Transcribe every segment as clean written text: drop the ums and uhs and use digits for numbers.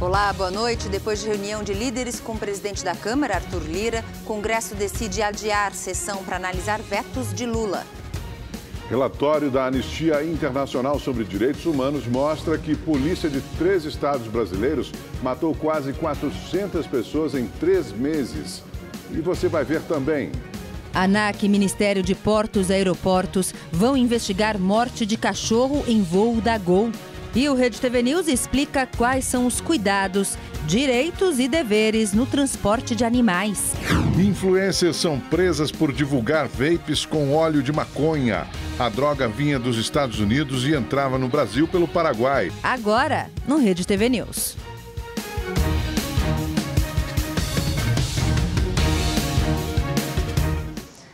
Olá, boa noite. Depois de reunião de líderes com o presidente da Câmara, Arthur Lira, o Congresso decide adiar sessão para analisar vetos de Lula. Relatório da Anistia Internacional sobre Direitos Humanos mostra que polícia de 3 estados brasileiros matou quase 400 pessoas em 3 meses. E você vai ver também. ANAC e Ministério de Portos e Aeroportos vão investigar morte de cachorro em voo da Gol. E o Rede TV News explica quais são os cuidados, direitos e deveres no transporte de animais. Influencers são presas por divulgar vapes com óleo de maconha. A droga vinha dos Estados Unidos e entrava no Brasil pelo Paraguai. Agora, no Rede TV News.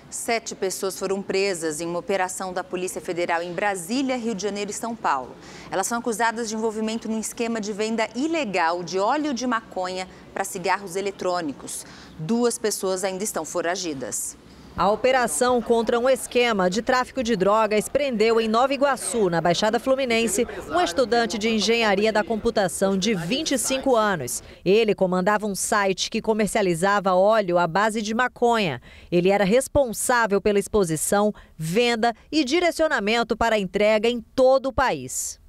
Sete pessoas foram presas em uma operação da Polícia Federal em Brasília, Rio de Janeiro e São Paulo. Elas são acusadas de envolvimento num esquema de venda ilegal de óleo de maconha para cigarros eletrônicos. 2 pessoas ainda estão foragidas. A operação contra um esquema de tráfico de drogas prendeu em Nova Iguaçu, na Baixada Fluminense, um estudante de engenharia da computação de 25 anos. Ele comandava um site que comercializava óleo à base de maconha. Ele era responsável pela exposição, venda e direcionamento para a entrega em todo o país.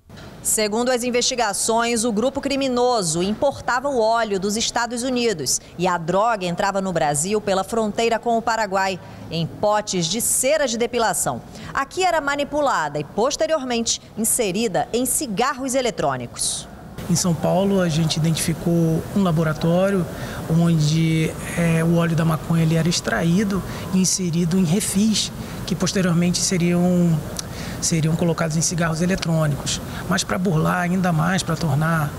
Segundo as investigações, o grupo criminoso importava o óleo dos Estados Unidos e a droga entrava no Brasil pela fronteira com o Paraguai, em potes de cera de depilação. Aqui era manipulada e, posteriormente, inserida em cigarros eletrônicos. Em São Paulo, a gente identificou um laboratório onde o óleo da maconha ele era extraído e inserido em refis, que posteriormente seriam colocados em cigarros eletrônicos. Mas para burlar ainda mais, para tornar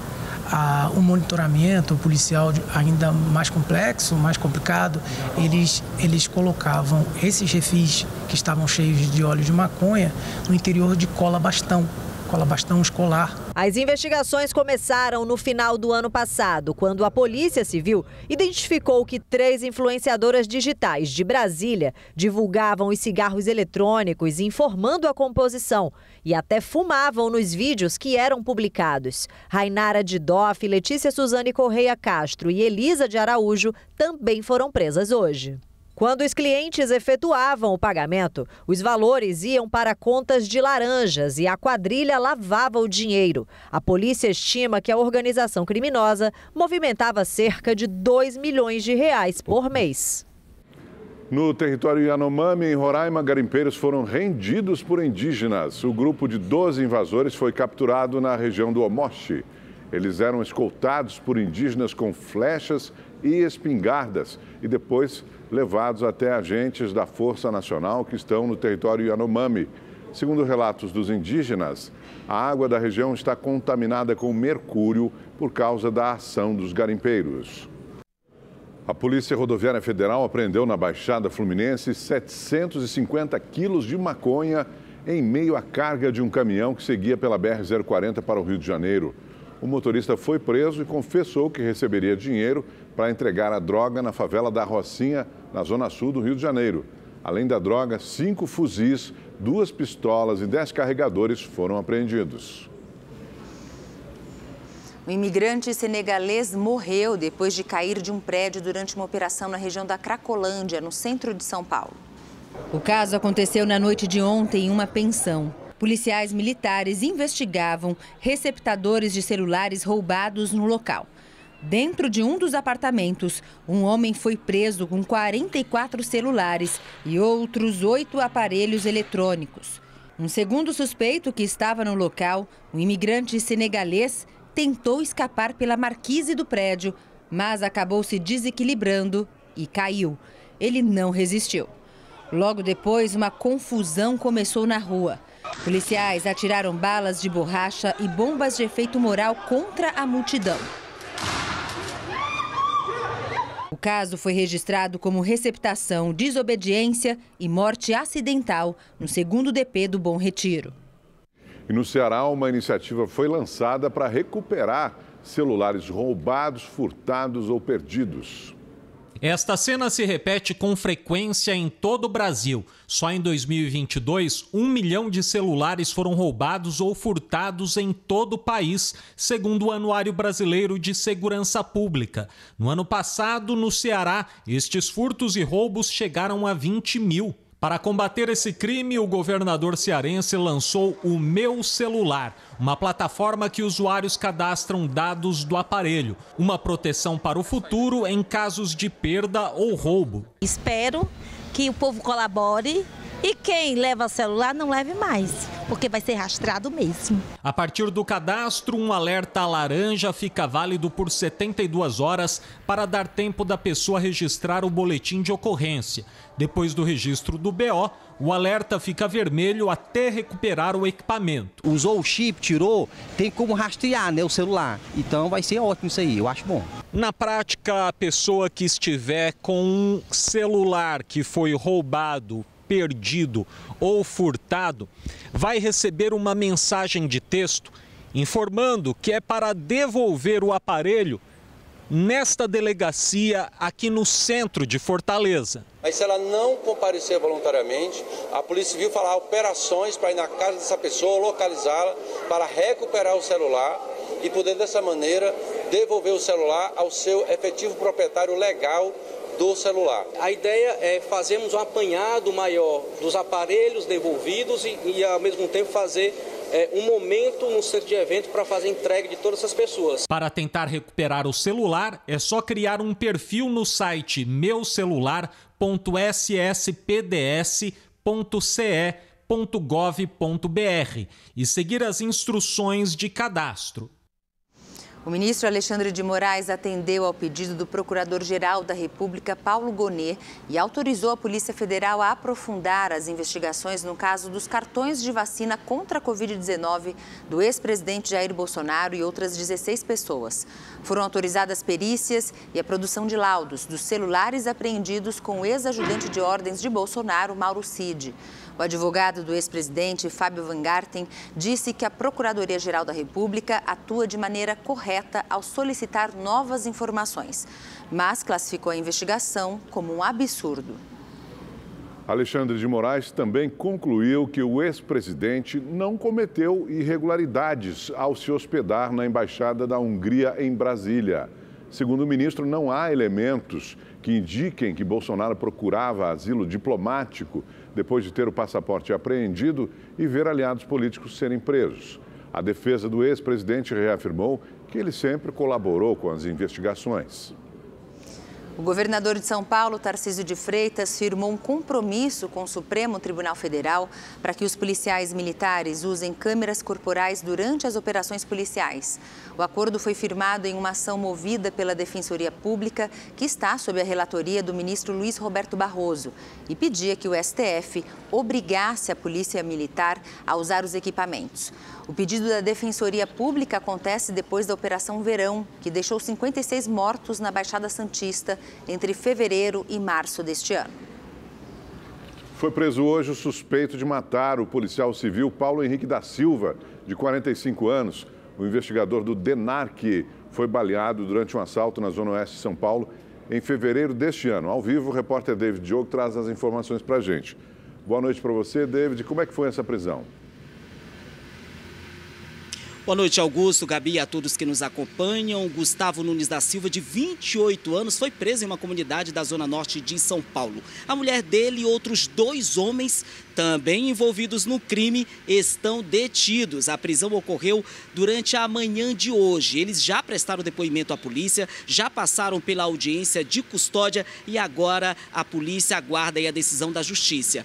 o monitoramento policial ainda mais complexo, mais complicado, eles colocavam esses refis que estavam cheios de óleo de maconha no interior de cola bastão escolar. As investigações começaram no final do ano passado, quando a Polícia Civil identificou que 3 influenciadoras digitais de Brasília divulgavam os cigarros eletrônicos, informando a composição e até fumavam nos vídeos que eram publicados. Rainara Didoff, Letícia Suzane Correia Castro e Elisa de Araújo também foram presas hoje. Quando os clientes efetuavam o pagamento, os valores iam para contas de laranjas e a quadrilha lavava o dinheiro. A polícia estima que a organização criminosa movimentava cerca de 2 milhões de reais por mês. No território Yanomami, em Roraima, garimpeiros foram rendidos por indígenas. O grupo de 12 invasores foi capturado na região do Omoche. Eles eram escoltados por indígenas com flechas e espingardas e depois levados até agentes da Força Nacional que estão no território Yanomami. Segundo relatos dos indígenas, a água da região está contaminada com mercúrio por causa da ação dos garimpeiros. A Polícia Rodoviária Federal apreendeu na Baixada Fluminense 750 quilos de maconha em meio à carga de um caminhão que seguia pela BR-040 para o Rio de Janeiro. O motorista foi preso e confessou que receberia dinheiro para entregar a droga na favela da Rocinha, na zona sul do Rio de Janeiro. Além da droga, 5 fuzis, 2 pistolas e 10 carregadores foram apreendidos. Um imigrante senegalês morreu depois de cair de um prédio durante uma operação na região da Cracolândia, no centro de São Paulo. O caso aconteceu na noite de ontem em uma pensão. Policiais militares investigavam receptadores de celulares roubados no local. Dentro de um dos apartamentos, um homem foi preso com 44 celulares e outros 8 aparelhos eletrônicos. Um segundo suspeito que estava no local, um imigrante senegalês, tentou escapar pela marquise do prédio, mas acabou se desequilibrando e caiu. Ele não resistiu. Logo depois, uma confusão começou na rua. Policiais atiraram balas de borracha e bombas de efeito moral contra a multidão. O caso foi registrado como receptação, desobediência e morte acidental no 2º DP do Bom Retiro. E no Ceará, uma iniciativa foi lançada para recuperar celulares roubados, furtados ou perdidos. Esta cena se repete com frequência em todo o Brasil. Só em 2022, 1 milhão de celulares foram roubados ou furtados em todo o país, segundo o Anuário Brasileiro de Segurança Pública. No ano passado, no Ceará, estes furtos e roubos chegaram a 20 mil. Para combater esse crime, o governador cearense lançou o Meu Celular, uma plataforma que usuários cadastram dados do aparelho, uma proteção para o futuro em casos de perda ou roubo. Espero que o povo colabore e quem leva celular não leve mais, porque vai ser rastreado mesmo. A partir do cadastro, um alerta laranja fica válido por 72 horas para dar tempo da pessoa registrar o boletim de ocorrência. Depois do registro do BO, o alerta fica vermelho até recuperar o equipamento. Usou o chip, tirou, tem como rastrear, né, o celular. Então vai ser ótimo isso aí, eu acho bom. Na prática, a pessoa que estiver com um celular que foi roubado, perdido ou furtado, vai receber uma mensagem de texto informando que é para devolver o aparelho nesta delegacia aqui no centro de Fortaleza. Mas se ela não comparecer voluntariamente, a Polícia Civil fará operações para ir na casa dessa pessoa, localizá-la, para recuperar o celular e poder dessa maneira devolver o celular ao seu efetivo proprietário legal do celular. A ideia é fazermos um apanhado maior dos aparelhos devolvidos e ao mesmo tempo fazer um momento no centro de evento para fazer entrega de todas essas pessoas. Para tentar recuperar o celular, é só criar um perfil no site meucelular.sspds.ce.gov.br e seguir as instruções de cadastro. O ministro Alexandre de Moraes atendeu ao pedido do Procurador-Geral da República, Paulo Gonet, e autorizou a Polícia Federal a aprofundar as investigações no caso dos cartões de vacina contra a Covid-19 do ex-presidente Jair Bolsonaro e outras 16 pessoas. Foram autorizadas perícias e a produção de laudos dos celulares apreendidos com o ex-ajudante de ordens de Bolsonaro, Mauro Cid. O advogado do ex-presidente, Fábio Van Garten, disse que a Procuradoria-Geral da República atua de maneira correta ao solicitar novas informações, mas classificou a investigação como um absurdo. Alexandre de Moraes também concluiu que o ex-presidente não cometeu irregularidades ao se hospedar na Embaixada da Hungria em Brasília. Segundo o ministro, não há elementos que indiquem que Bolsonaro procurava asilo diplomático depois de ter o passaporte apreendido e ver aliados políticos serem presos. A defesa do ex-presidente reafirmou que ele sempre colaborou com as investigações. O governador de São Paulo, Tarcísio de Freitas, firmou um compromisso com o Supremo Tribunal Federal para que os policiais militares usem câmeras corporais durante as operações policiais. O acordo foi firmado em uma ação movida pela Defensoria Pública, que está sob a relatoria do ministro Luiz Roberto Barroso, e pedia que o STF obrigasse a Polícia Militar a usar os equipamentos. O pedido da Defensoria Pública acontece depois da Operação Verão, que deixou 56 mortos na Baixada Santista entre fevereiro e março deste ano. Foi preso hoje o suspeito de matar o policial civil Paulo Henrique da Silva, de 45 anos. O investigador do DENARC foi baleado durante um assalto na Zona Oeste de São Paulo em fevereiro deste ano. Ao vivo, o repórter David Diogo traz as informações para a gente. Boa noite para você, David. Como é que foi essa prisão? Boa noite, Augusto, Gabi e a todos que nos acompanham. Gustavo Nunes da Silva, de 28 anos, foi preso em uma comunidade da Zona Norte de São Paulo. A mulher dele e outros 2 homens, também envolvidos no crime, estão detidos. A prisão ocorreu durante a manhã de hoje. Eles já prestaram depoimento à polícia, já passaram pela audiência de custódia e agora a polícia aguarda a decisão da Justiça.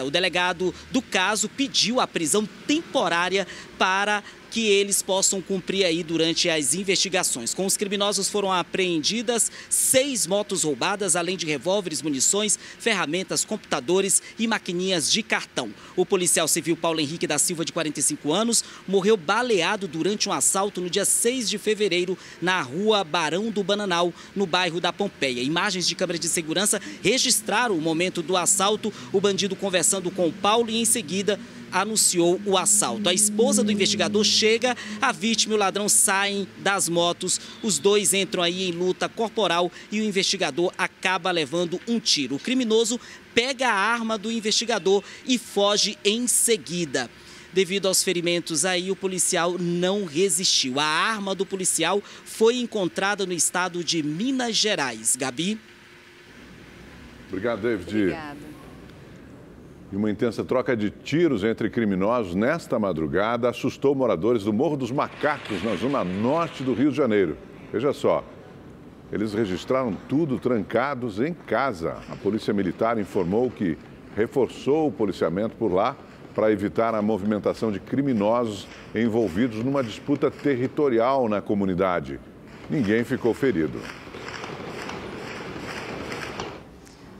O delegado do caso pediu a prisão temporária para que eles possam cumprir aí durante as investigações. Com os criminosos foram apreendidas 6 motos roubadas, além de revólveres, munições, ferramentas, computadores e maquininhas de cartão. O policial civil Paulo Henrique da Silva, de 45 anos, morreu baleado durante um assalto no dia 6 de fevereiro na rua Barão do Bananal, no bairro da Pompeia. Imagens de câmeras de segurança registraram o momento do assalto, o bandido conversando com o Paulo e em seguida anunciou o assalto. A esposa do investigador chega, a vítima e o ladrão saem das motos. Os dois entram aí em luta corporal e o investigador acaba levando um tiro. O criminoso pega a arma do investigador e foge em seguida. Devido aos ferimentos aí, o policial não resistiu. A arma do policial foi encontrada no estado de Minas Gerais. Gabi? Obrigado, David. Obrigada. E uma intensa troca de tiros entre criminosos nesta madrugada assustou moradores do Morro dos Macacos, na zona norte do Rio de Janeiro. Veja só, eles registraram tudo trancados em casa. A Polícia Militar informou que reforçou o policiamento por lá para evitar a movimentação de criminosos envolvidos numa disputa territorial na comunidade. Ninguém ficou ferido.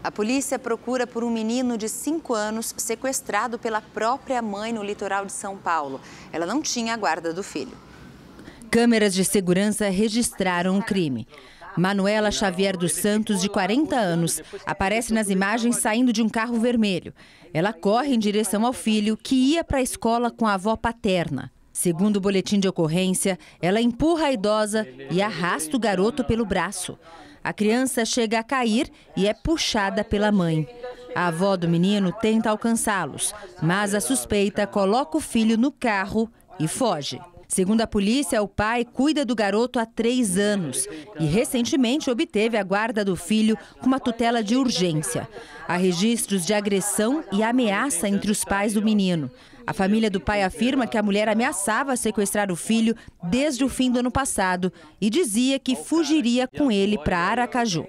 A polícia procura por um menino de 5 anos sequestrado pela própria mãe no litoral de São Paulo. Ela não tinha a guarda do filho. Câmeras de segurança registraram o crime. Manuela Xavier dos Santos, de 40 anos, aparece nas imagens saindo de um carro vermelho. Ela corre em direção ao filho, que ia para a escola com a avó paterna. Segundo o boletim de ocorrência, ela empurra a idosa e arrasta o garoto pelo braço. A criança chega a cair e é puxada pela mãe. A avó do menino tenta alcançá-los, mas a suspeita coloca o filho no carro e foge. Segundo a polícia, o pai cuida do garoto há 3 anos e recentemente obteve a guarda do filho com uma tutela de urgência. Há registros de agressão e ameaça entre os pais do menino. A família do pai afirma que a mulher ameaçava sequestrar o filho desde o fim do ano passado e dizia que fugiria com ele para Aracaju.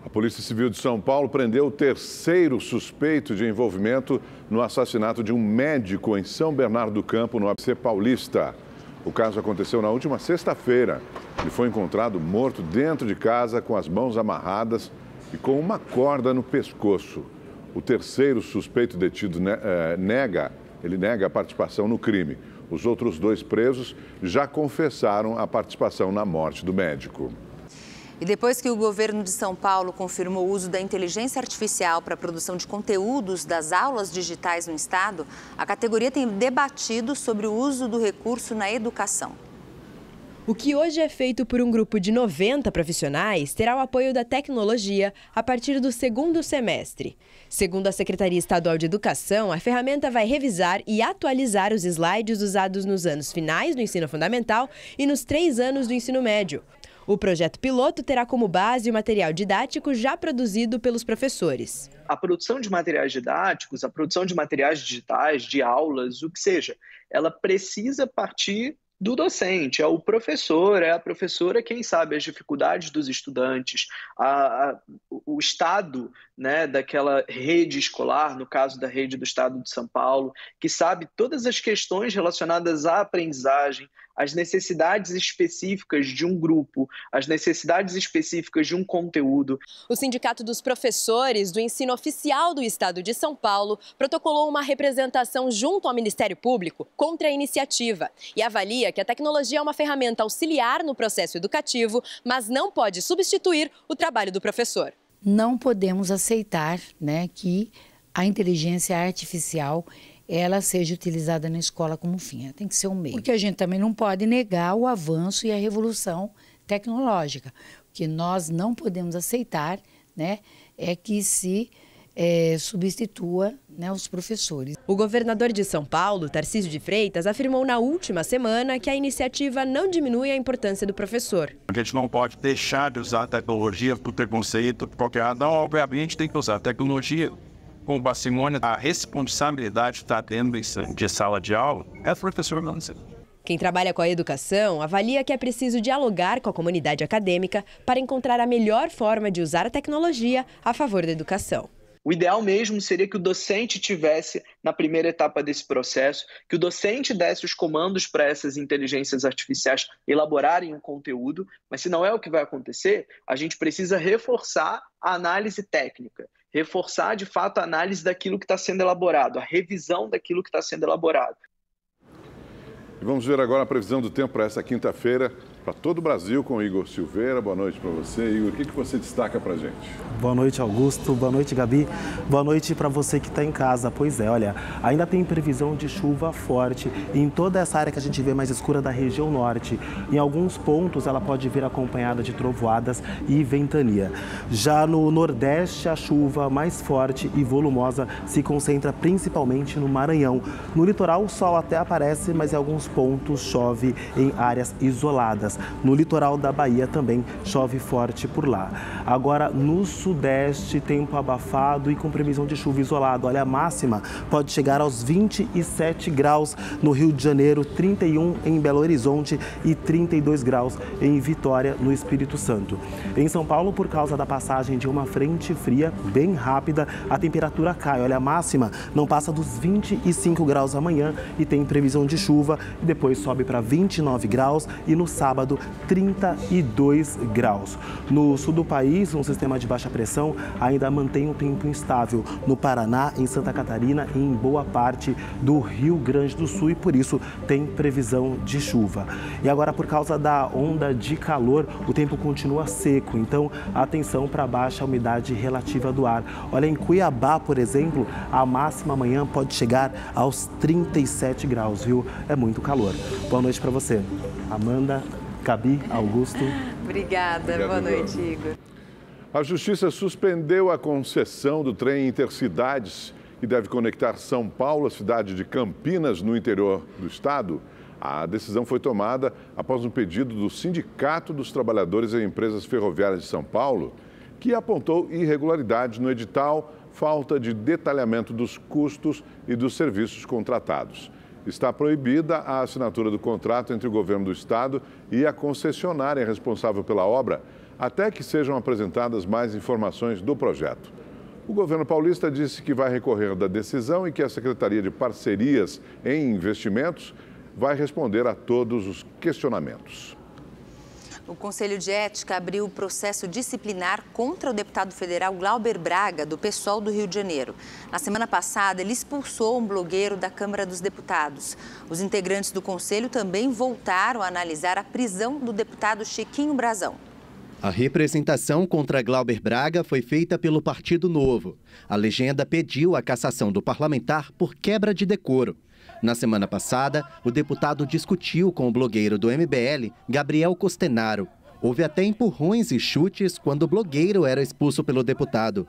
A Polícia Civil de São Paulo prendeu o 3º suspeito de envolvimento no assassinato de um médico em São Bernardo do Campo, no ABC Paulista. O caso aconteceu na última sexta-feira. Ele foi encontrado morto dentro de casa com as mãos amarradas e com uma corda no pescoço. O 3º suspeito detido nega a participação no crime. Os outros 2 presos já confessaram a participação na morte do médico. E depois que o governo de São Paulo confirmou o uso da inteligência artificial para a produção de conteúdos das aulas digitais no estado, a categoria tem debatido sobre o uso do recurso na educação. O que hoje é feito por um grupo de 90 profissionais terá o apoio da tecnologia a partir do 2º semestre. Segundo a Secretaria Estadual de Educação, a ferramenta vai revisar e atualizar os slides usados nos anos finais do ensino fundamental e nos 3 anos do ensino médio. O projeto piloto terá como base o material didático já produzido pelos professores. A produção de materiais didáticos, a produção de materiais digitais, de aulas, o que seja, ela precisa partir do docente, é o professor, é a professora quem sabe as dificuldades dos estudantes, o estado, né, daquela rede escolar, no caso da rede do estado de São Paulo, que sabe todas as questões relacionadas à aprendizagem, as necessidades específicas de um grupo, as necessidades específicas de um conteúdo. O Sindicato dos Professores do Ensino Oficial do Estado de São Paulo protocolou uma representação junto ao Ministério Público contra a iniciativa e avalia que a tecnologia é uma ferramenta auxiliar no processo educativo, mas não pode substituir o trabalho do professor. Não podemos aceitar, né, que a inteligência artificial ela seja utilizada na escola como fim. Ela tem que ser um meio. Porque a gente também não pode negar o avanço e a revolução tecnológica. O que nós não podemos aceitar, né, é que se substitua, né, os professores. O governador de São Paulo, Tarcísio de Freitas, afirmou na última semana que a iniciativa não diminui a importância do professor. A gente não pode deixar de usar a tecnologia por preconceito, por qualquer razão. Obviamente tem que usar a tecnologia com parcimônia. A responsabilidade de estar dentro de sala de aula é do professor não ser. Quem trabalha com a educação avalia que é preciso dialogar com a comunidade acadêmica para encontrar a melhor forma de usar a tecnologia a favor da educação. O ideal mesmo seria que o docente tivesse na primeira etapa desse processo, que o docente desse os comandos para essas inteligências artificiais elaborarem um conteúdo, mas se não é o que vai acontecer, a gente precisa reforçar a análise técnica, reforçar de fato a análise daquilo que está sendo elaborado, a revisão daquilo que está sendo elaborado. E vamos ver agora a previsão do tempo para essa quinta-feira, para todo o Brasil, com o Igor Silveira. Boa noite para você, Igor. O que você destaca para a gente? Boa noite, Augusto. Boa noite, Gabi. Boa noite para você que está em casa. Pois é, olha, ainda tem previsão de chuva forte em toda essa área que a gente vê mais escura da região norte. Em alguns pontos, ela pode vir acompanhada de trovoadas e ventania. Já no nordeste, a chuva mais forte e volumosa se concentra principalmente no Maranhão. No litoral, o sol até aparece, mas em alguns pontos chove em áreas isoladas. No litoral da Bahia também chove forte por lá. Agora, no sudeste, tempo abafado e com previsão de chuva isolada. Olha, a máxima pode chegar aos 27 graus no Rio de Janeiro, 31 em Belo Horizonte e 32 graus em Vitória, no Espírito Santo. Em São Paulo, por causa da passagem de uma frente fria bem rápida, a temperatura cai. Olha, a máxima não passa dos 25 graus amanhã e tem previsão de chuva e depois sobe para 29 graus e no sábado 32 graus. No sul do país, um sistema de baixa pressão ainda mantém um tempo instável no Paraná, em Santa Catarina e em boa parte do Rio Grande do Sul e por isso tem previsão de chuva. E agora, por causa da onda de calor, o tempo continua seco, então atenção para a baixa umidade relativa do ar. Olha, em Cuiabá, por exemplo, a máxima amanhã pode chegar aos 37 graus, viu? É muito calor. Boa noite para você, Amanda, Gabi, Augusto. Obrigada. Boa noite, Igor. A Justiça suspendeu a concessão do trem Intercidades, que deve conectar São Paulo à cidade de Campinas, no interior do estado. A decisão foi tomada após um pedido do Sindicato dos Trabalhadores em Empresas Ferroviárias de São Paulo, que apontou irregularidades no edital, falta de detalhamento dos custos e dos serviços contratados. Está proibida a assinatura do contrato entre o governo do estado e a concessionária responsável pela obra, até que sejam apresentadas mais informações do projeto. O governo paulista disse que vai recorrer da decisão e que a Secretaria de Parcerias em Investimentos vai responder a todos os questionamentos. O Conselho de Ética abriu processo disciplinar contra o deputado federal Glauber Braga, do PSOL do Rio de Janeiro. Na semana passada, ele expulsou um blogueiro da Câmara dos Deputados. Os integrantes do Conselho também voltaram a analisar a prisão do deputado Chiquinho Brazão. A representação contra Glauber Braga foi feita pelo Partido Novo. A legenda pediu a cassação do parlamentar por quebra de decoro. Na semana passada, o deputado discutiu com o blogueiro do MBL, Gabriel Costenaro. Houve até empurrões e chutes quando o blogueiro era expulso pelo deputado.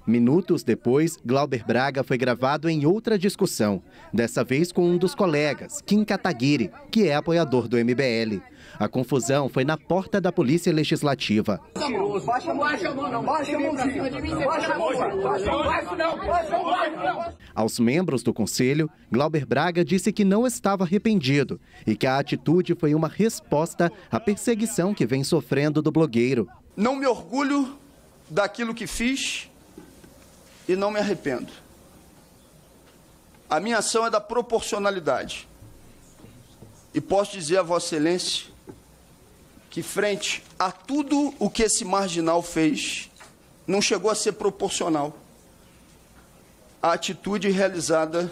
Minutos depois, Glauber Braga foi gravado em outra discussão, dessa vez com um dos colegas, Kim Kataguiri, que é apoiador do MBL. A confusão foi na porta da Polícia Legislativa. Aos membros do Conselho, Glauber Braga disse que não estava arrependido e que a atitude foi uma resposta à perseguição que vem sofrendo do blogueiro. Não me orgulho daquilo que fiz e não me arrependo. A minha ação é da proporcionalidade. E posso dizer a Vossa Excelência que, frente a tudo o que esse marginal fez, não chegou a ser proporcional à atitude realizada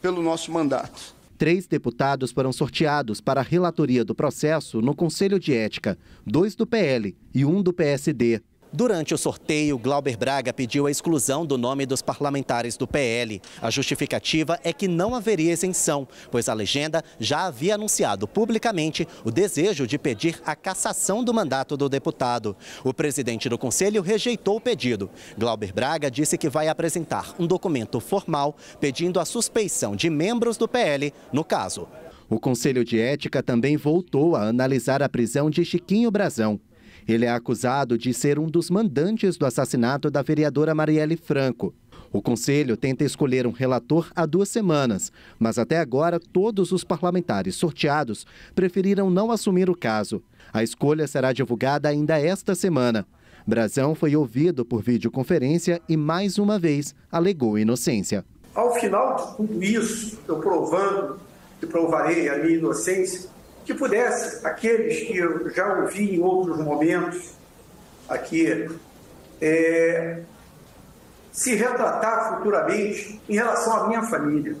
pelo nosso mandato. 3 deputados foram sorteados para a relatoria do processo no Conselho de Ética, 2 do PL e 1 do PSD. Durante o sorteio, Glauber Braga pediu a exclusão do nome dos parlamentares do PL. A justificativa é que não haveria isenção, pois a legenda já havia anunciado publicamente o desejo de pedir a cassação do mandato do deputado. O presidente do Conselho rejeitou o pedido. Glauber Braga disse que vai apresentar um documento formal pedindo a suspeição de membros do PL no caso. O Conselho de Ética também voltou a analisar a prisão de Chiquinho Brazão. Ele é acusado de ser um dos mandantes do assassinato da vereadora Marielle Franco. O Conselho tenta escolher um relator há 2 semanas, mas até agora todos os parlamentares sorteados preferiram não assumir o caso. A escolha será divulgada ainda esta semana. Brazão foi ouvido por videoconferência e, mais uma vez, alegou inocência. Ao final de tudo isso, eu provando e provarei a minha inocência, que pudesse, aqueles que eu já ouvi em outros momentos aqui, se retratar futuramente em relação à minha família.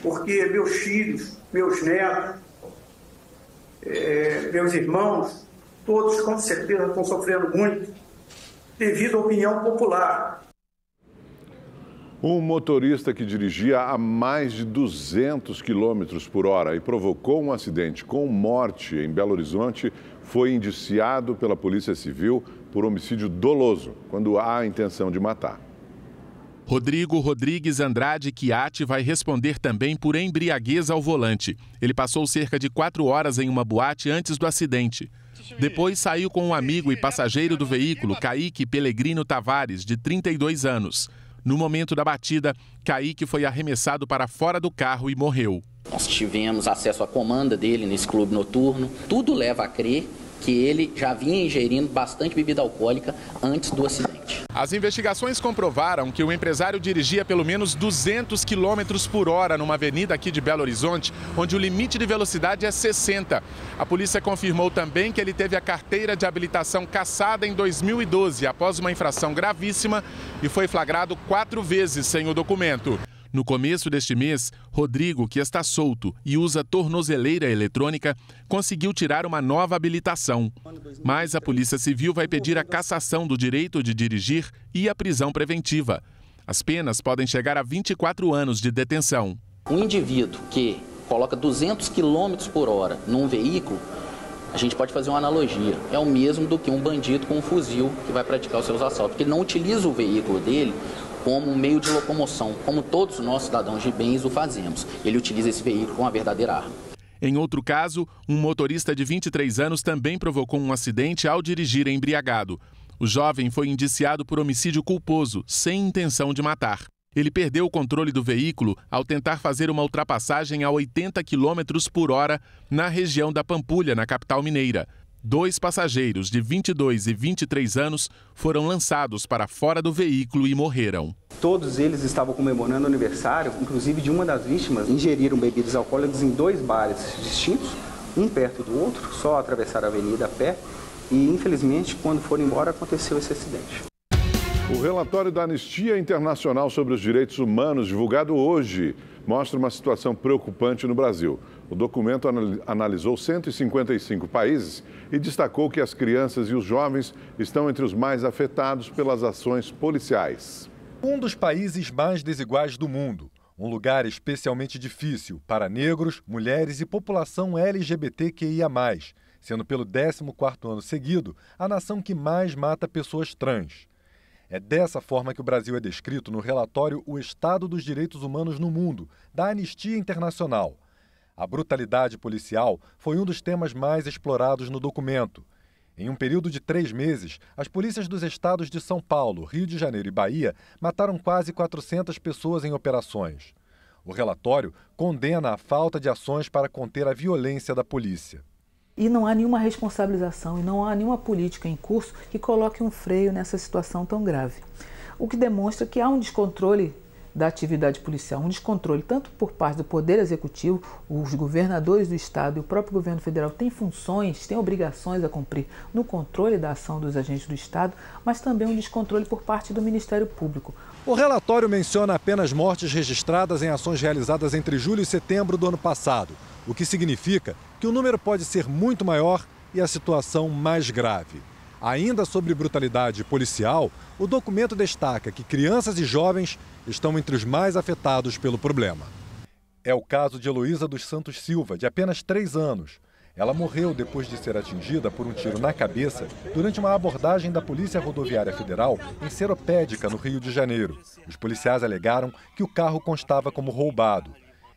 Porque meus filhos, meus netos, meus irmãos, todos com certeza estão sofrendo muito devido à opinião popular. Um motorista que dirigia a mais de 200 km por hora e provocou um acidente com morte em Belo Horizonte foi indiciado pela Polícia Civil por homicídio doloso, quando há a intenção de matar. Rodrigo Rodrigues Andrade Chiatti vai responder também por embriaguez ao volante. Ele passou cerca de 4 horas em uma boate antes do acidente. Depois saiu com um amigo e passageiro do veículo, Kaique Pelegrino Tavares, de 32 anos. No momento da batida, Kaique foi arremessado para fora do carro e morreu. Nós tivemos acesso à comanda dele nesse clube noturno. Tudo leva a crer que ele já vinha ingerindo bastante bebida alcoólica antes do acidente. As investigações comprovaram que o empresário dirigia pelo menos 200 km por hora numa avenida aqui de Belo Horizonte, onde o limite de velocidade é 60. A polícia confirmou também que ele teve a carteira de habilitação cassada em 2012, após uma infração gravíssima, e foi flagrado 4 vezes sem o documento. No começo deste mês, Rodrigo, que está solto e usa tornozeleira eletrônica, conseguiu tirar uma nova habilitação. Mas a Polícia Civil vai pedir a cassação do direito de dirigir e a prisão preventiva. As penas podem chegar a 24 anos de detenção. Um indivíduo que coloca 200 km por hora num veículo, a gente pode fazer uma analogia. É o mesmo do que um bandido com um fuzil que vai praticar os seus assaltos, porque ele não utiliza o veículo dele como um meio de locomoção, como todos nós, cidadãos de bens, o fazemos. Ele utiliza esse veículo com uma verdadeira arma. Em outro caso, um motorista de 23 anos também provocou um acidente ao dirigir embriagado. O jovem foi indiciado por homicídio culposo, sem intenção de matar. Ele perdeu o controle do veículo ao tentar fazer uma ultrapassagem a 80 km por hora na região da Pampulha, na capital mineira. 2 passageiros de 22 e 23 anos foram lançados para fora do veículo e morreram. Todos eles estavam comemorando o aniversário, inclusive de uma das vítimas. Ingeriram bebidas alcoólicas em 2 bares distintos, um perto do outro, só atravessaram a avenida a pé. E, infelizmente, quando foram embora, aconteceu esse acidente. O relatório da Anistia Internacional sobre os Direitos Humanos, divulgado hoje, mostra uma situação preocupante no Brasil. O documento analisou 155 países e destacou que as crianças e os jovens estão entre os mais afetados pelas ações policiais. Um dos países mais desiguais do mundo. Um lugar especialmente difícil para negros, mulheres e população LGBTQIA+, sendo pelo 14º ano seguido a nação que mais mata pessoas trans. É dessa forma que o Brasil é descrito no relatório O Estado dos Direitos Humanos no Mundo, da Anistia Internacional. A brutalidade policial foi um dos temas mais explorados no documento. Em um período de 3 meses, as polícias dos estados de São Paulo, Rio de Janeiro e Bahia mataram quase 400 pessoas em operações. O relatório condena a falta de ações para conter a violência da polícia. E não há nenhuma responsabilização e não há nenhuma política em curso que coloque um freio nessa situação tão grave. O que demonstra que há um descontrole da atividade policial, um descontrole tanto por parte do Poder Executivo, os governadores do Estado e o próprio governo federal têm funções, têm obrigações a cumprir no controle da ação dos agentes do Estado, mas também um descontrole por parte do Ministério Público. O relatório menciona apenas mortes registradas em ações realizadas entre julho e setembro do ano passado, o que significa que o número pode ser muito maior e a situação mais grave. Ainda sobre brutalidade policial, o documento destaca que crianças e jovens estão entre os mais afetados pelo problema. É o caso de Heloísa dos Santos Silva, de apenas 3 anos. Ela morreu depois de ser atingida por um tiro na cabeça durante uma abordagem da Polícia Rodoviária Federal em Seropédica, no Rio de Janeiro. Os policiais alegaram que o carro constava como roubado.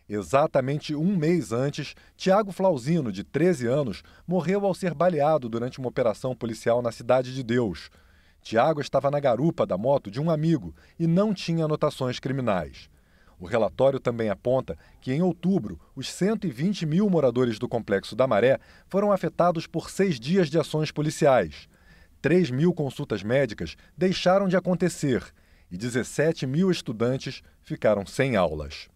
Exatamente um mês antes, Tiago Flauzino, de 13 anos, morreu ao ser baleado durante uma operação policial na Cidade de Deus. Tiago estava na garupa da moto de um amigo e não tinha anotações criminais. O relatório também aponta que, em outubro, os 120 mil moradores do Complexo da Maré foram afetados por 6 dias de ações policiais. 3 mil consultas médicas deixaram de acontecer e 17 mil estudantes ficaram sem aulas.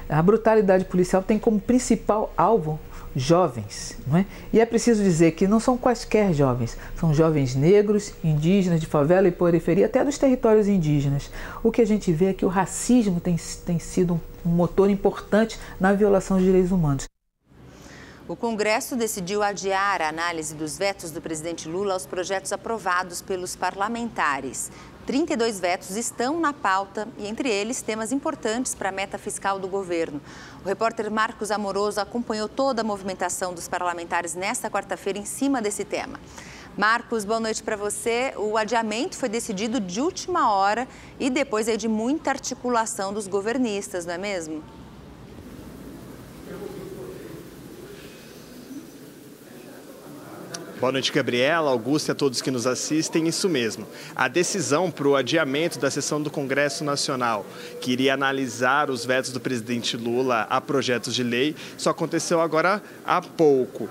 A brutalidade policial tem como principal alvo jovens, não é? E é preciso dizer que não são quaisquer jovens, são jovens negros, indígenas, de favela e periferia, até dos territórios indígenas. O que a gente vê é que o racismo tem sido um motor importante na violação de direitos humanos. O Congresso decidiu adiar a análise dos vetos do presidente Lula aos projetos aprovados pelos parlamentares. 32 vetos estão na pauta e, entre eles, temas importantes para a meta fiscal do governo. O repórter Marcos Amoroso acompanhou toda a movimentação dos parlamentares nesta quarta-feira em cima desse tema. Marcos, boa noite para você. O adiamento foi decidido de última hora e depois aí de muita articulação dos governistas, não é mesmo? Boa noite, Gabriela, Augusto e a todos que nos assistem. Isso mesmo. A decisão para o adiamento da sessão do Congresso Nacional, que iria analisar os vetos do presidente Lula a projetos de lei, só aconteceu agora há pouco.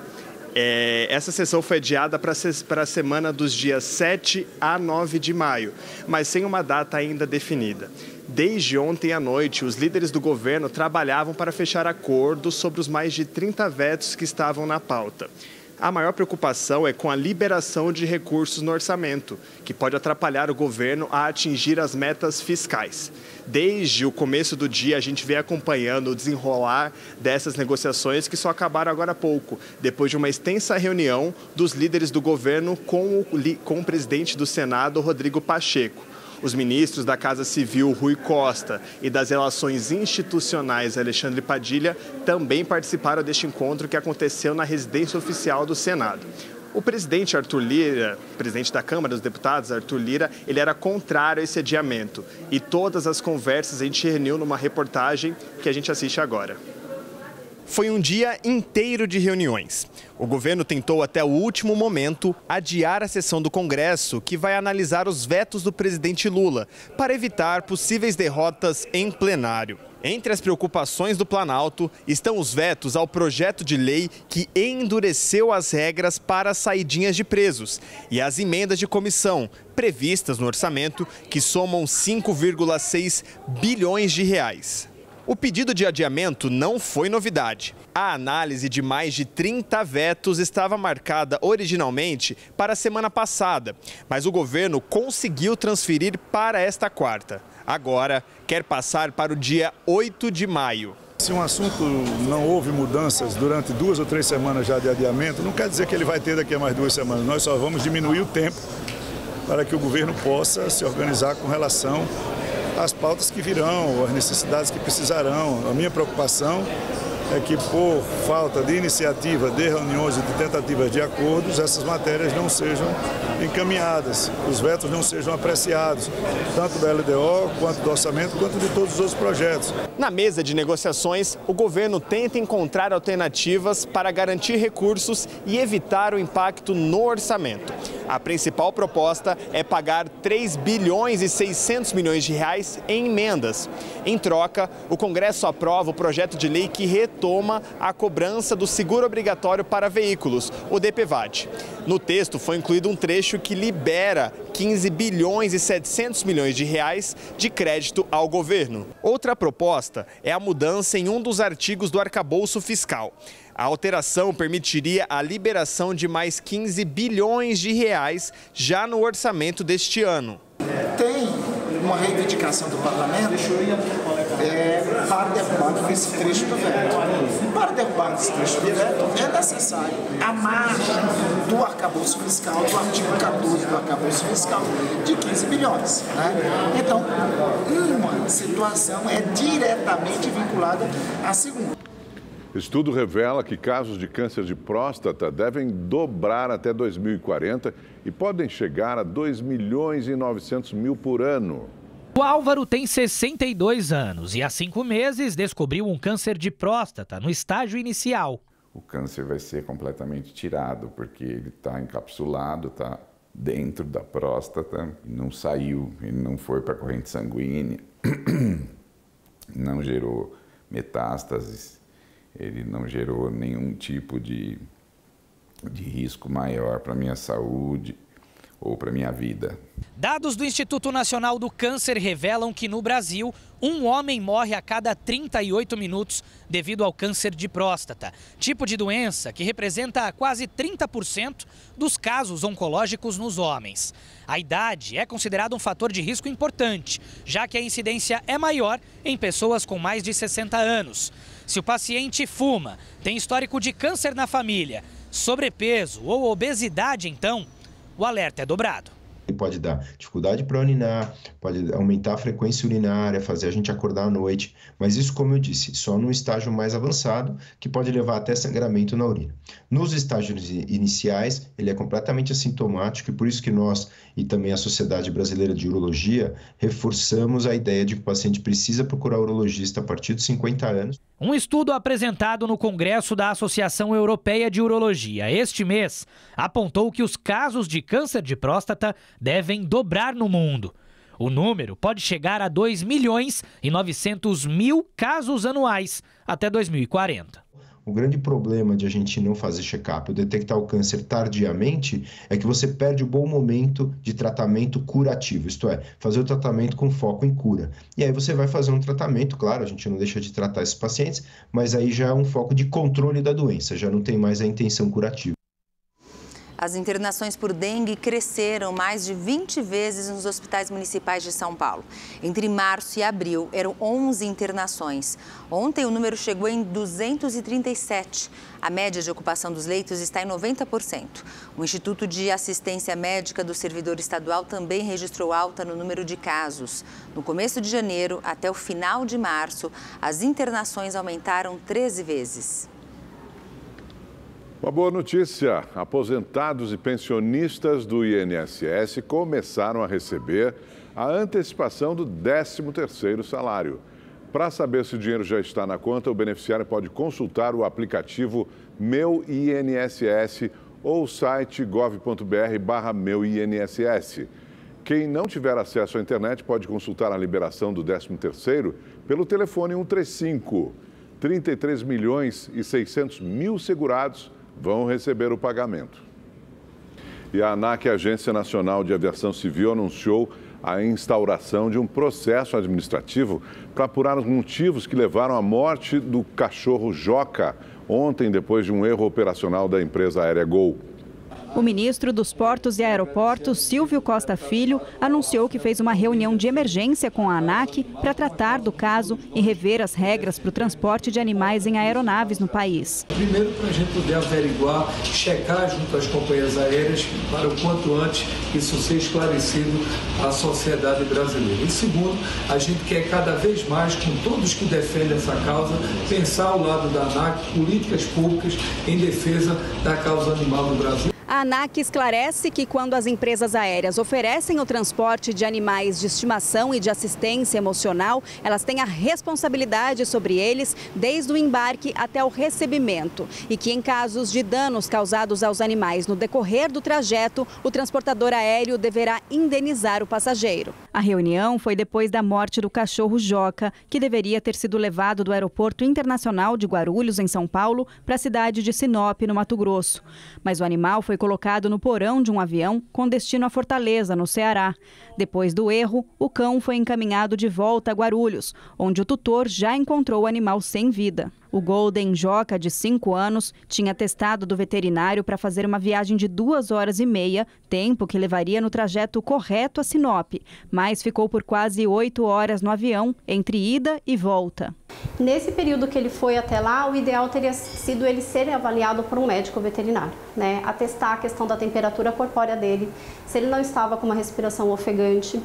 Essa sessão foi adiada para a semana dos dias 7 a 9 de maio, mas sem uma data ainda definida. Desde ontem à noite, os líderes do governo trabalhavam para fechar acordos sobre os mais de 30 vetos que estavam na pauta. A maior preocupação é com a liberação de recursos no orçamento, que pode atrapalhar o governo a atingir as metas fiscais. Desde o começo do dia, a gente vem acompanhando o desenrolar dessas negociações que só acabaram agora há pouco, depois de uma extensa reunião dos líderes do governo com o presidente do Senado, Rodrigo Pacheco. Os ministros da Casa Civil, Rui Costa, e das Relações Institucionais, Alexandre Padilha, também participaram deste encontro que aconteceu na residência oficial do Senado. O presidente Arthur Lira, presidente da Câmara dos Deputados, Arthur Lira, ele era contrário a esse adiamento. E todas as conversas a gente reuniu numa reportagem que a gente assiste agora. Foi um dia inteiro de reuniões. O governo tentou até o último momento adiar a sessão do Congresso, que vai analisar os vetos do presidente Lula, para evitar possíveis derrotas em plenário. Entre as preocupações do Planalto estão os vetos ao projeto de lei que endureceu as regras para as saidinhas de presos e as emendas de comissão previstas no orçamento, que somam 5,6 bilhões de reais. O pedido de adiamento não foi novidade. A análise de mais de 30 vetos estava marcada originalmente para a semana passada, mas o governo conseguiu transferir para esta quarta. Agora, quer passar para o dia 8 de maio. Se um assunto não houve mudanças durante 2 ou 3 semanas já de adiamento, não quer dizer que ele vai ter daqui a mais 2 semanas. Nós só vamos diminuir o tempo para que o governo possa se organizar com relação às pautas que virão, as necessidades que precisarão. A minha preocupação é que, por falta de iniciativa, de reuniões e de tentativas de acordos, essas matérias não sejam encaminhadas, os vetos não sejam apreciados, tanto da LDO, quanto do orçamento, quanto de todos os outros projetos. Na mesa de negociações, o governo tenta encontrar alternativas para garantir recursos e evitar o impacto no orçamento. A principal proposta é pagar 3 bilhões e 600 milhões de reais em emendas. Em troca, o Congresso aprova o projeto de lei que retoma a cobrança do seguro obrigatório para veículos, o DPVAT. No texto foi incluído um trecho que libera 15 bilhões e 700 milhões de reais de crédito ao governo. Outra proposta é a mudança em um dos artigos do arcabouço fiscal. A alteração permitiria a liberação de mais 15 bilhões de reais já no orçamento deste ano. Tem uma reivindicação do parlamento para derrubar esse trecho do veto. Para derrubar esse trecho do veto é necessário a margem do arcabouço fiscal, do artigo 14 do arcabouço fiscal, de 15 bilhões. Né? Então, uma situação é diretamente vinculada à segunda. Estudo revela que casos de câncer de próstata devem dobrar até 2040 e podem chegar a 2 milhões e 900 mil por ano. O Álvaro tem 62 anos e há 5 meses descobriu um câncer de próstata no estágio inicial. O câncer vai ser completamente tirado porque ele está encapsulado, está dentro da próstata, não saiu, ele não foi para a corrente sanguínea, não gerou metástases. Ele não gerou nenhum tipo de risco maior para a minha saúde. ou para minha vida. Dados do Instituto Nacional do Câncer revelam que no Brasil, um homem morre a cada 38 minutos devido ao câncer de próstata, tipo de doença que representa quase 30% dos casos oncológicos nos homens. A idade é considerada um fator de risco importante, já que a incidência é maior em pessoas com mais de 60 anos. Se o paciente fuma, tem histórico de câncer na família, sobrepeso ou obesidade, então, o alerta é dobrado. Pode dar dificuldade para urinar, pode aumentar a frequência urinária, fazer a gente acordar à noite, mas isso, como eu disse, só no estágio mais avançado, que pode levar até sangramento na urina. Nos estágios iniciais, ele é completamente assintomático e por isso que nós e também a Sociedade Brasileira de Urologia reforçamos a ideia de que o paciente precisa procurar urologista a partir dos 50 anos. Um estudo apresentado no Congresso da Associação Europeia de Urologia este mês apontou que os casos de câncer de próstata devem dobrar no mundo. O número pode chegar a 2.900.000 casos anuais até 2040. O grande problema de a gente não fazer check-up ou detectar o câncer tardiamente é que você perde o bom momento de tratamento curativo, isto é, fazer o tratamento com foco em cura. E aí você vai fazer um tratamento, claro, a gente não deixa de tratar esses pacientes, mas aí já é um foco de controle da doença, já não tem mais a intenção curativa. As internações por dengue cresceram mais de 20 vezes nos hospitais municipais de São Paulo. Entre março e abril, eram 11 internações. Ontem, o número chegou em 237. A média de ocupação dos leitos está em 90%. O Instituto de Assistência Médica do Servidor Estadual também registrou alta no número de casos. No começo de janeiro até o final de março, as internações aumentaram 13 vezes. Uma boa notícia: aposentados e pensionistas do INSS começaram a receber a antecipação do 13º salário. Para saber se o dinheiro já está na conta, o beneficiário pode consultar o aplicativo Meu INSS ou o site gov.br/meuinss. Quem não tiver acesso à internet pode consultar a liberação do 13º pelo telefone 135. 33.600.000 segurados vão receber o pagamento. E a ANAC, a Agência Nacional de Aviação Civil, anunciou a instauração de um processo administrativo para apurar os motivos que levaram à morte do cachorro Joca ontem, depois de um erro operacional da empresa aérea Gol. O ministro dos Portos e Aeroportos, Silvio Costa Filho, anunciou que fez uma reunião de emergência com a ANAC para tratar do caso e rever as regras para o transporte de animais em aeronaves no país. Primeiro, para a gente poder averiguar, checar junto às companhias aéreas, para o quanto antes isso ser esclarecido à sociedade brasileira. E segundo, a gente quer cada vez mais, com todos que defendem essa causa, pensar ao lado da ANAC políticas públicas em defesa da causa animal no Brasil. A ANAC esclarece que quando as empresas aéreas oferecem o transporte de animais de estimação e de assistência emocional, elas têm a responsabilidade sobre eles desde o embarque até o recebimento. E que em casos de danos causados aos animais no decorrer do trajeto, o transportador aéreo deverá indenizar o passageiro. A reunião foi depois da morte do cachorro Joca, que deveria ter sido levado do Aeroporto Internacional de Guarulhos, em São Paulo, para a cidade de Sinop, no Mato Grosso. Mas o animal foi colocado no porão de um avião com destino a Fortaleza, no Ceará. Depois do erro, o cão foi encaminhado de volta a Guarulhos, onde o tutor já encontrou o animal sem vida. O Golden Joca, de 5 anos, tinha atestado do veterinário para fazer uma viagem de 2 horas e meia, tempo que levaria no trajeto correto a Sinop, mas ficou por quase 8 horas no avião, entre ida e volta. Nesse período que ele foi até lá, o ideal teria sido ele ser avaliado por um médico veterinário, né? Atestar a questão da temperatura corpórea dele, se ele não estava com uma respiração ofegante,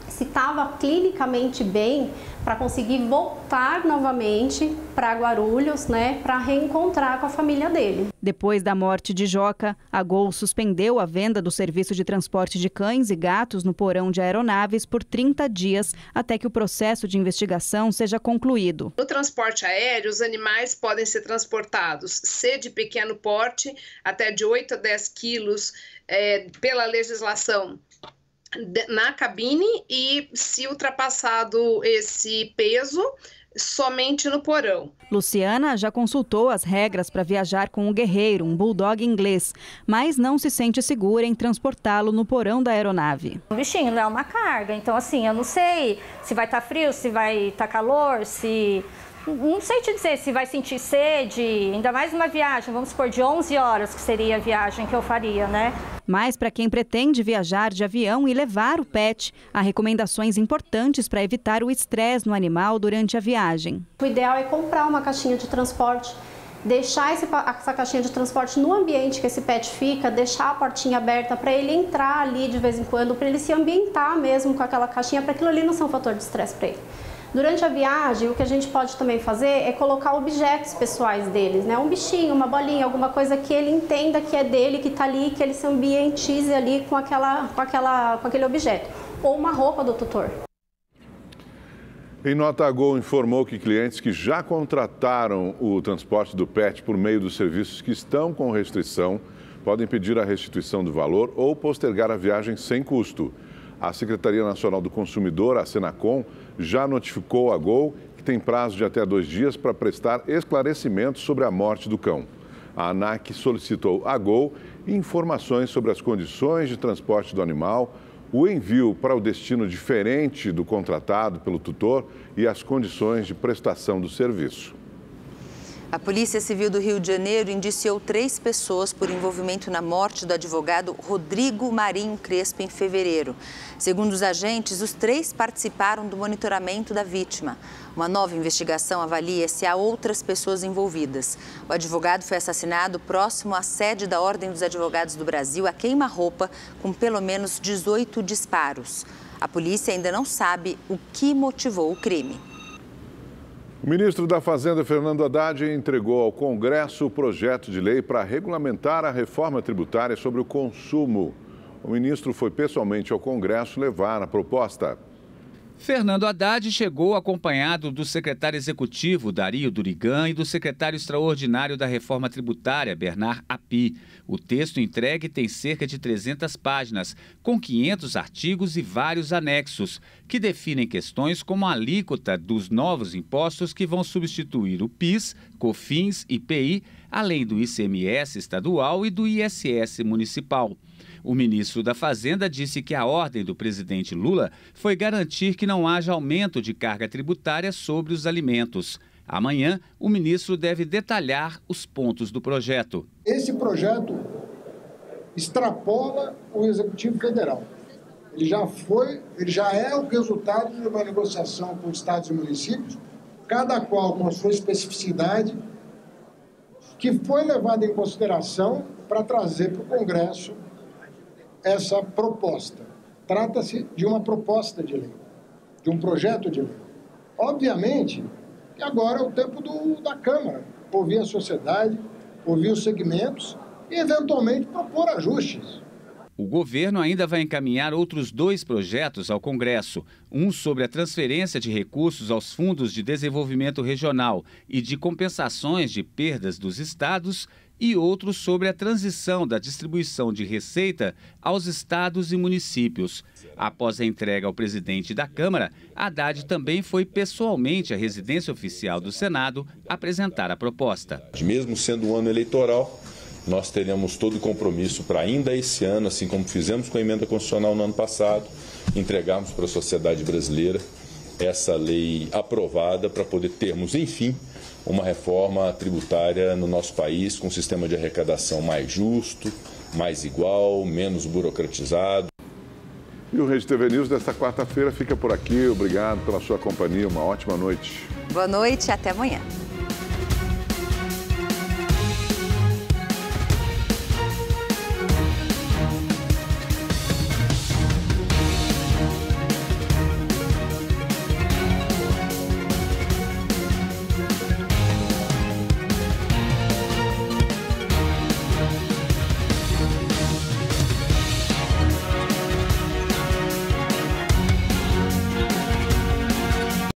se estava clinicamente bem para conseguir voltar novamente para Guarulhos, né, para reencontrar com a família dele. Depois da morte de Joca, a Gol suspendeu a venda do serviço de transporte de cães e gatos no porão de aeronaves por 30 dias, até que o processo de investigação seja concluído. No transporte aéreo, os animais podem ser transportados, se de pequeno porte, até de 8 a 10 quilos, pela legislação, na cabine, e se ultrapassado esse peso, somente no porão. Luciana já consultou as regras para viajar com o Guerreiro, um bulldog inglês, mas não se sente segura em transportá-lo no porão da aeronave. O bichinho não é uma carga, então assim, eu não sei se vai estar frio, se vai estar calor, se... Não sei te dizer se vai sentir sede, ainda mais uma viagem, vamos supor, de 11 horas, que seria a viagem que eu faria, né? Mas para quem pretende viajar de avião e levar o pet, há recomendações importantes para evitar o estresse no animal durante a viagem. O ideal é comprar uma caixinha de transporte, deixar essa caixinha de transporte no ambiente que esse pet fica, deixar a portinha aberta para ele entrar ali de vez em quando, para ele se ambientar mesmo com aquela caixinha, para aquilo ali não ser um fator de estresse para ele. Durante a viagem, o que a gente pode também fazer é colocar objetos pessoais deles, né? Um bichinho, uma bolinha, alguma coisa que ele entenda que é dele, que está ali, que ele se ambientize ali com aquele objeto. Ou uma roupa do tutor. Em nota, a Gol informou que clientes que já contrataram o transporte do pet por meio dos serviços que estão com restrição podem pedir a restituição do valor ou postergar a viagem sem custo. A Secretaria Nacional do Consumidor, a Senacom, já notificou a Gol que tem prazo de até 2 dias para prestar esclarecimentos sobre a morte do cão. A ANAC solicitou à Gol informações sobre as condições de transporte do animal, o envio para o destino diferente do contratado pelo tutor e as condições de prestação do serviço. A Polícia Civil do Rio de Janeiro indiciou 3 pessoas por envolvimento na morte do advogado Rodrigo Marinho Crespo em fevereiro. Segundo os agentes, os 3 participaram do monitoramento da vítima. Uma nova investigação avalia se há outras pessoas envolvidas. O advogado foi assassinado próximo à sede da Ordem dos Advogados do Brasil, a queima-roupa, com pelo menos 18 disparos. A polícia ainda não sabe o que motivou o crime. O ministro da Fazenda, Fernando Haddad, entregou ao Congresso o projeto de lei para regulamentar a reforma tributária sobre o consumo. O ministro foi pessoalmente ao Congresso levar a proposta. Fernando Haddad chegou acompanhado do secretário executivo, Dario Durigan, e do secretário extraordinário da Reforma Tributária, Bernard Api. O texto entregue tem cerca de 300 páginas, com 500 artigos e vários anexos, que definem questões como a alíquota dos novos impostos que vão substituir o PIS, COFINS e IPI, além do ICMS estadual e do ISS municipal. O ministro da Fazenda disse que a ordem do presidente Lula foi garantir que não haja aumento de carga tributária sobre os alimentos. Amanhã, o ministro deve detalhar os pontos do projeto. Esse projeto extrapola o Executivo Federal. Ele já é o resultado de uma negociação com estados e municípios, cada qual com a sua especificidade, que foi levada em consideração para trazer para o Congresso essa proposta. Trata-se de uma proposta de lei, de um projeto de lei. Obviamente que agora é o tempo da Câmara, ouvir a sociedade, ouvir os segmentos e, eventualmente, propor ajustes. O governo ainda vai encaminhar outros 2 projetos ao Congresso, um sobre a transferência de recursos aos fundos de desenvolvimento regional e de compensações de perdas dos estados e outro sobre a transição da distribuição de receita aos estados e municípios. Após a entrega ao presidente da Câmara, Haddad também foi pessoalmente à residência oficial do Senado apresentar a proposta. Mesmo sendo um ano eleitoral, nós teremos todo o compromisso para ainda esse ano, assim como fizemos com a emenda constitucional no ano passado, entregarmos para a sociedade brasileira essa lei aprovada para poder termos, enfim, uma reforma tributária no nosso país com um sistema de arrecadação mais justo, mais igual, menos burocratizado. E o Rede TV News desta quarta-feira fica por aqui. Obrigado pela sua companhia. Uma ótima noite. Boa noite e até amanhã.